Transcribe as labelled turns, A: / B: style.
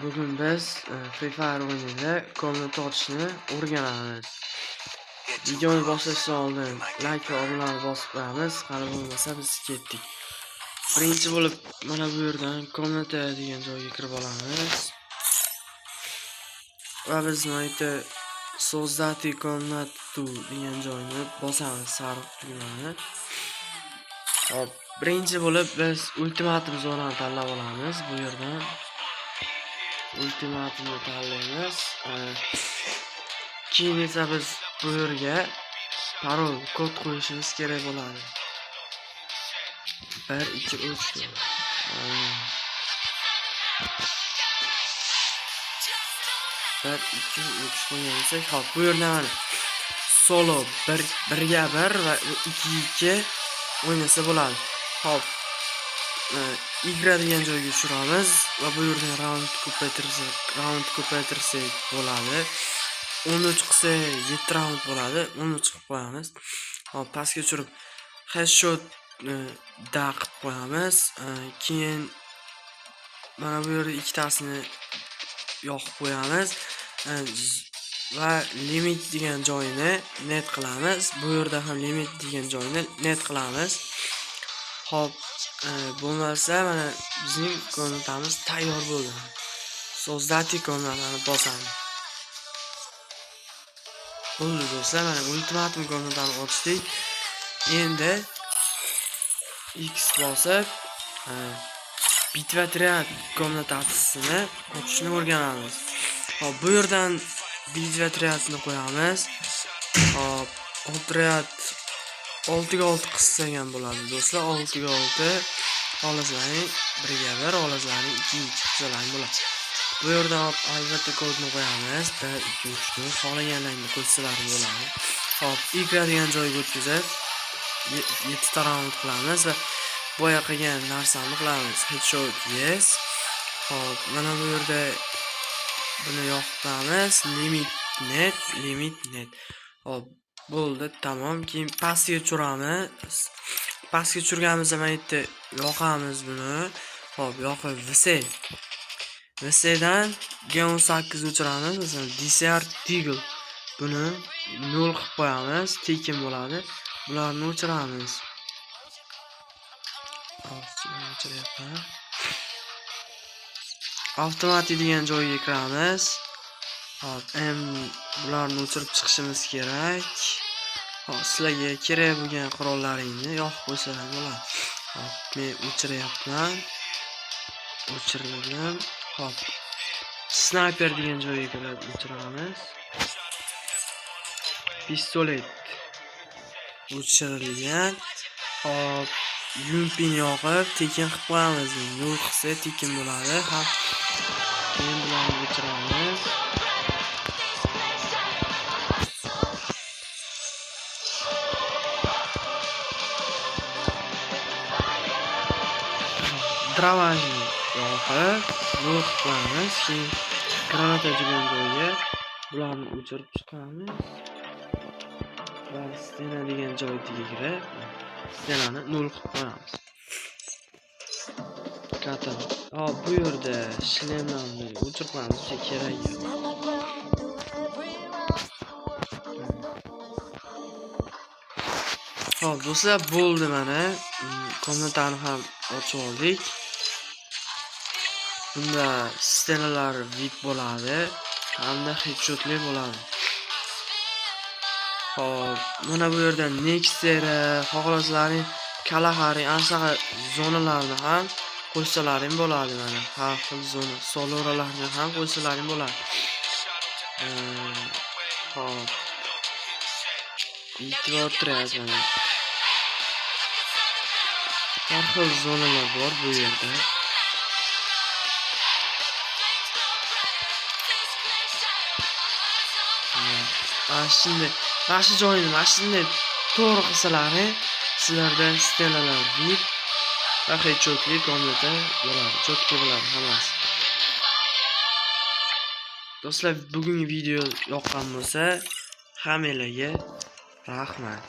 A: Bugun biz Free Fire o'yinida komnat ochishni o'rganamiz. Videoni boshlashdan oldin like va obunani bosib qo'yamiz. Qani bo'lmasa biz ketdik. Birinchi bo'lib mana bu yerdan komnata degan joyga kirib olamiz. Va biz mana yerda sozdati komnatu degan joyni bosamiz, sariq tugmani. Hop, birinchi bo'lib biz ultimatum zonani tanlab olamiz bu yerdan. Ultimatumni tanlaymiz. Keyin esa biz bu yerga parol kod qo'yishimiz kerak bo'ladi. 1 2 3 1 2 3 qo'yamiz. Hop, bu yerda mana solo 1 ga 1 va 2 2 o'ynasa bo'ladi. Hop, igra degan joyga tushiramiz va bu yerdan round ko'paytirsak bo'ladi. 13 qilsa 7 round bo'ladi. 13 qilib qo'yamiz. Hop, pastga tushirib headshot da qilib qo'yamiz. Keyin mana bu yerda ikkitasini yoqib qo'yamiz va limit degan joyini net qilamiz. Bu yerda ham limit degan joyini net qilamiz. Hop, bo'lmasa mana bizning komnatamiz tayyor bo'ldi. Sozdati komnatani bosamiz. Bo'ldi do'stlar, mana ultimatum komnatani ochdik. Endi X bosib bitva triad komnatasini ochishni o'rganamiz. Hop, bu yerdan bitva triadni qo'yamiz. Hop, triad 6 ga 6 qilsak bo'ladi do'stlar. 6 ga 6 xohlaslaring 1 ga 1, xohlaslaring 2 2 qilsalaring bo'ladi. Bu yerda albatta kodni qo'yamiz. 1 2 3 4 xohlaganlaringni qo'ysalaring bo'ladi. Hop, igra degan joyga o'tkazib 7 ta round qilamiz va boya qilgan narsani qilamiz. Headshot yes. Hop, mana bu yerda buni yoqamiz. Limit net. Hop, bo'ldi, tamom. Keyin pastga tushiramiz. Pastga tushirganimizda mana yerda yoqamiz buni. Hop, yoqib VC dan G18 o'chiramiz. Masalan, DCR Deagle buni 0 qilib qo'yamiz. Tekin bo'ladi. Bularni o'chiramiz. Avtomatik degan joyga kiramiz. Hop, bularni o'chirib chiqishimiz kerak. Hop, sizlarga kerak bo'lgan qurollaringni yoqib qo'ysalar bo'ladi. Hop, men o'chiryapman. O'chirdim. Hop, sniper degan joyga kirib o'chiramiz. Pistolet o'chirilgan. Hop, yumpini yoqib tekin qilib qo'yamiz. 0 qilsa tekin bo'ladi. Ham keyin bularni o'chiramiz. Dravajni yoqib 0 qilib qo'yamiz. Keyin granata degan joyga bularni o'chirib chiqamiz. Va stena degan joyga kirib stenani 0 qilib qo'yamiz. Katam. Hop, bu yerda shlemlarni o'chirib qo'yamiz, kerak yo'q. Hop, do'stlar, bo'ldi mana. Komnatani ham ochib oldik. Bunda stenalar VIP bo'ladi, hamda headshotli bo'ladi. Hop, mana bu yerda Nextera, xohlasalaring Kalahari, anshaqa zonalarni ham qo'ysalaring bo'ladi mana. Har xil zona, soloralarni ham qo'ysalaring bo'ladi. Hop. E'tibor qilyapsiz mana. Har xil zonalar bor bu yerda. Mana joyini shunday to'g'ri qilsalaring, sizlarda stenalar VIP va headshotli komnata bo'ladi. Cho'tka bo'ladi hammasi. Do'stlar, bugungi video yoqqan bo'lsa, hammalarga rahmat.